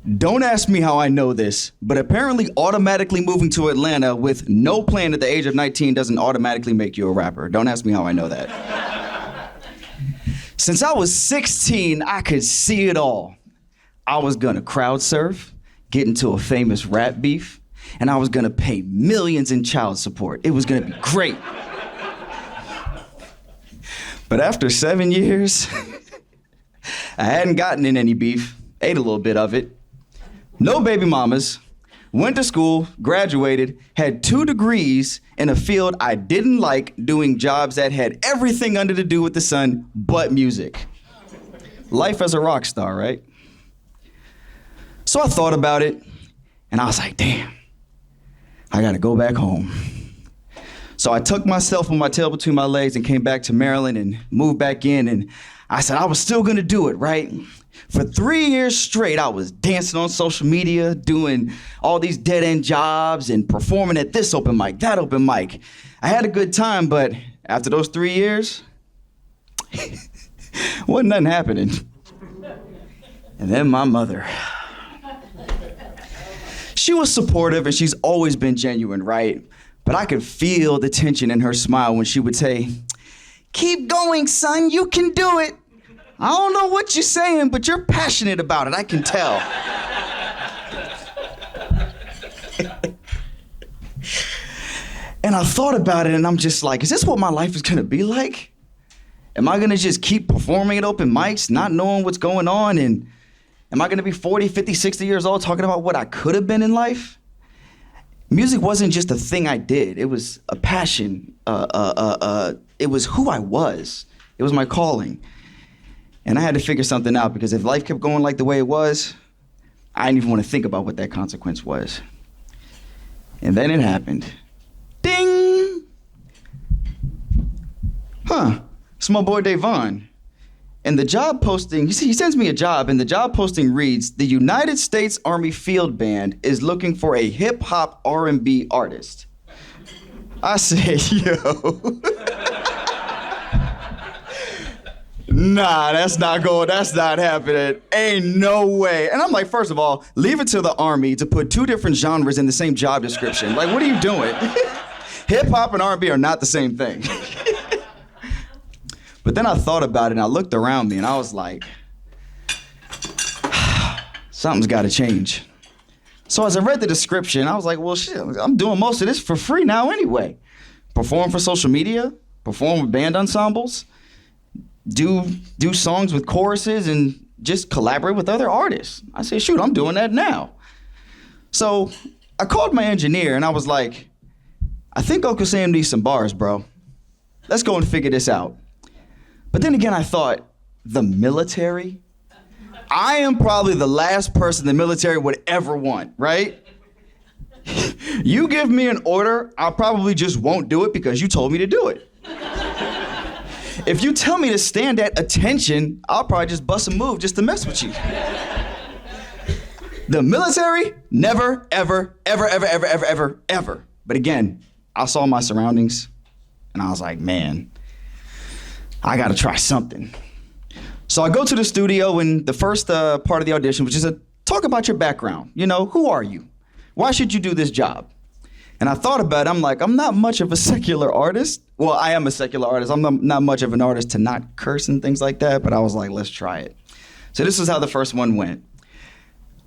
Don't ask me how I know this, but apparently automatically moving to Atlanta with no plan at the age of 19 doesn't automatically make you a rapper. Don't ask me how I know that. Since I was 16, I could see it all. I was gonna crowd surf, get into a famous rap beef, and I was gonna pay millions in child support. It was gonna be great. But after 7 years, I hadn't gotten in any beef, ate a little bit of it, no baby mamas, went to school, graduated, had 2 degrees in a field I didn't like, doing jobs that had everything under the do with the sun but music. Life as a rock star, right? So I thought about it, and I was like, damn, I gotta go back home. So I took myself with my tail between my legs and came back to Maryland and moved back in, and I said I was still gonna do it, right? For 3 years straight, I was dancing on social media, doing all these dead-end jobs and performing at this open mic, that open mic. I had a good time, but after those 3 years, wasn't nothing happening. And then my mother. She was supportive and she's always been genuine, right? But I could feel the tension in her smile when she would say, "Keep going, son, you can do it. I don't know what you're saying, but you're passionate about it, I can tell." And I thought about it and I'm just like, is this what my life is gonna be like? Am I gonna just keep performing at open mics, not knowing what's going on? And am I gonna be 40, 50, 60 years old talking about what I could have been in life? Music wasn't just a thing I did. It was a passion. It was who I was. It was my calling. And I had to figure something out because if life kept going like the way it was, I didn't even want to think about what that consequence was. And then it happened. Ding! Huh, it's my boy Davon. And the job posting, you see, he sends me a job, and the job posting reads, "The United States Army Field Band is looking for a hip-hop R&B artist." I said, yo. Nah, that's not happening. Ain't no way. And I'm like, first of all, leave it to the Army to put 2 different genres in the same job description. Like, what are you doing? Hip-hop and R&B are not the same thing. But then I thought about it and I looked around me and I was like, something's gotta change. So as I read the description, I was like, well, shit, I'm doing most of this for free now anyway. Perform for social media, perform with band ensembles, do songs with choruses and just collaborate with other artists. I said, shoot, I'm doing that now. So I called my engineer and I was like, I think Uncle Sam needs some bars, bro. Let's go and figure this out. But then again, I thought, the military? I am probably the last person the military would ever want, right? You give me an order, I probably just won't do it because you told me to do it. If you tell me to stand at attention, I'll probably just bust a move just to mess with you. The military? Never, ever, ever, ever, ever, ever, ever, ever. But again, I saw my surroundings and I was like, man, I gotta try something. So I go to the studio and the first part of the audition, which is talk about your background. You know, who are you? Why should you do this job? And I thought about it, I'm like, I'm not much of a secular artist. Well, I am a secular artist. I'm not much of an artist to not curse and things like that, but I was like, let's try it. So this is how the first one went.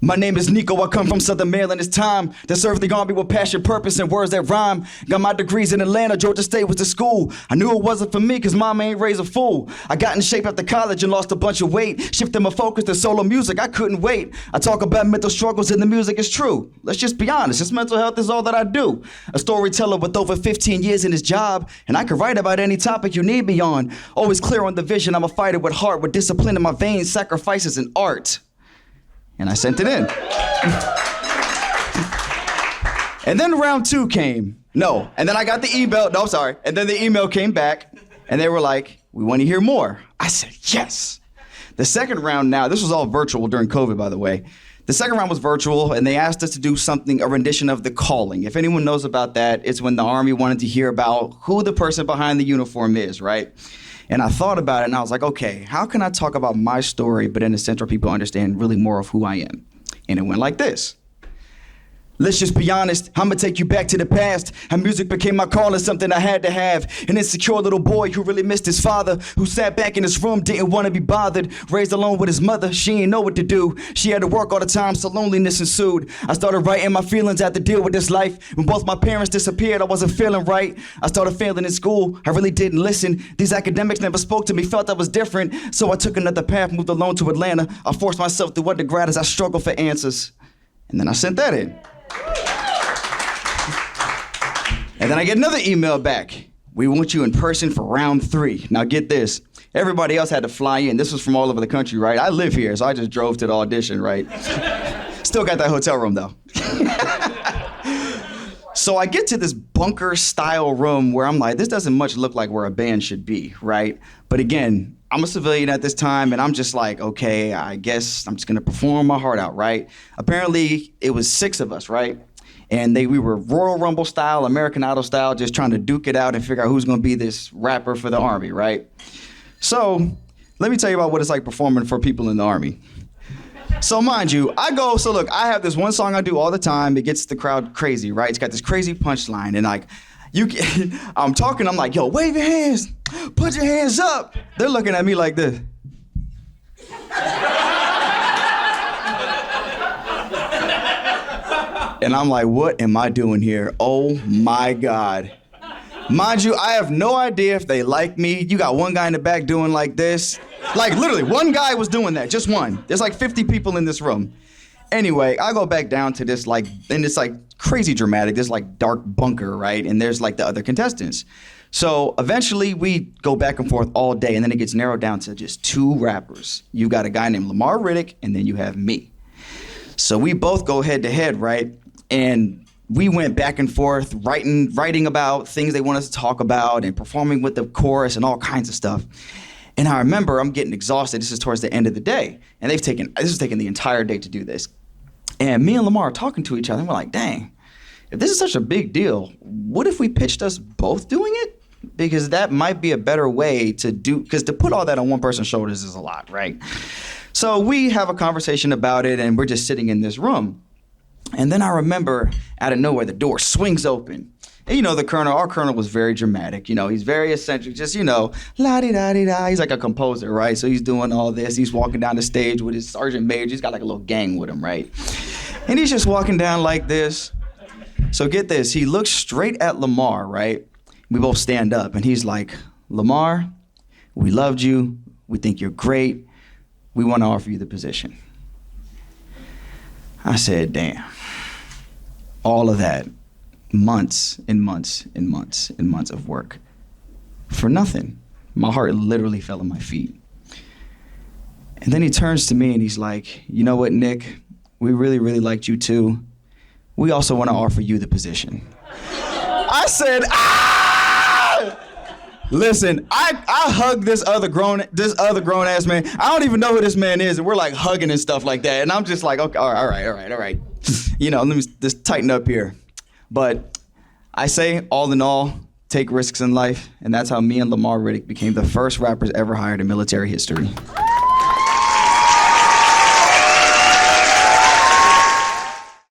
My name is Nicco, I come from Southern Maryland. It's time to serve the army with passion, purpose, and words that rhyme. Got my degrees in Atlanta, Georgia State was the school. I knew it wasn't for me, cause mama ain't raised a fool. I got in shape after college and lost a bunch of weight. Shifted my focus to solo music, I couldn't wait. I talk about mental struggles and the music is true. Let's just be honest, this mental health is all that I do. A storyteller with over 15 years in his job, and I could write about any topic you need me on. Always clear on the vision, I'm a fighter with heart, with discipline in my veins, sacrifices and art. And I sent it in. And then round 2 came. No, and then I got the email, no, sorry. And then the email came back and they were like, we want to hear more. I said, yes. The second round now, this was all virtual during COVID, by the way. The second round was virtual and they asked us to do something, a rendition of The Calling. If anyone knows about that, it's when the Army wanted to hear about who the person behind the uniform is, right? And I thought about it and I was like, okay, how can I talk about my story, but in a sense where people understand really more of who I am? And it went like this. Let's just be honest, I'ma take you back to the past. How music became my calling, something I had to have. An insecure little boy who really missed his father, who sat back in his room, didn't want to be bothered. Raised alone with his mother, she ain't know what to do. She had to work all the time, so loneliness ensued. I started writing my feelings, I had to deal with this life. When both my parents disappeared, I wasn't feeling right. I started failing in school, I really didn't listen. These academics never spoke to me, felt I was different. So I took another path, moved alone to Atlanta. I forced myself through undergrad as I struggled for answers. And then I sent that in. And then I get another email back. We want you in person for round 3. Now get this. Everybody else had to fly in. This was from all over the country, right? I live here, so I just drove to the audition, right? Still got that hotel room, though. So I get to this bunker-style room where I'm like, this doesn't much look like where a band should be, right? But again, I'm a civilian at this time, and I'm just like, okay, I guess I'm just gonna perform my heart out, right? Apparently, it was 6 of us, right? And we were Royal Rumble style, American Idol style, just trying to duke it out and figure out who's gonna be this rapper for the Army, right? So, let me tell you about what it's like performing for people in the Army. So mind you, so look, I have this one song I do all the time. It gets the crowd crazy, right? It's got this crazy punchline, and like, I'm talking, I'm like, yo, wave your hands, put your hands up. They're looking at me like this. And I'm like, what am I doing here? Oh my God. Mind you, I have no idea if they like me. You got one guy in the back doing like this. Like literally, one guy was doing that, just one. There's like 50 people in this room. Anyway, I go back down to this and it's like crazy dramatic, this like dark bunker, right? And there's like the other contestants. So eventually we go back and forth all day, and then it gets narrowed down to just 2 rappers. You got a guy named Lamar Riddick, and then you have me. So we both go head to head, right? And we went back and forth writing about things they want us to talk about and performing with the chorus and all kinds of stuff. And I remember I'm getting exhausted. This is towards the end of the day. And this has taken the entire day to do this. And me and Lamar are talking to each other, and we're like, dang, if this is such a big deal, what if we pitched us both doing it? Because that might be a better way to do, because to put all that on one person's shoulders is a lot, right? So we have a conversation about it, and we're just sitting in this room. And then I remember, out of nowhere, the door swings open. And you know, our colonel was very dramatic. You know, he's very eccentric, just, you know, la-di-da-di-da. He's like a composer, right? So he's doing all this. He's walking down the stage with his sergeant major. He's got like a little gang with him, right? And he's just walking down like this. So get this, he looks straight at Lamar, right? We both stand up, and he's like, Lamar, we loved you. We think you're great. We want to offer you the position. I said, damn. All of that, months and months and months and months of work for nothing. My heart literally fell on my feet. And then he turns to me and he's like, you know what, Nick? We really, really liked you too. We also want to offer you the position. I said, ah! Listen, I hugged this other grown ass man. I don't even know who this man is, and we're like hugging and stuff like that. And I'm just like, okay, all right. You know, let me just tighten up here. But I say, all in all, take risks in life, and that's how me and Lamar Riddick became the first rappers ever hired in military history.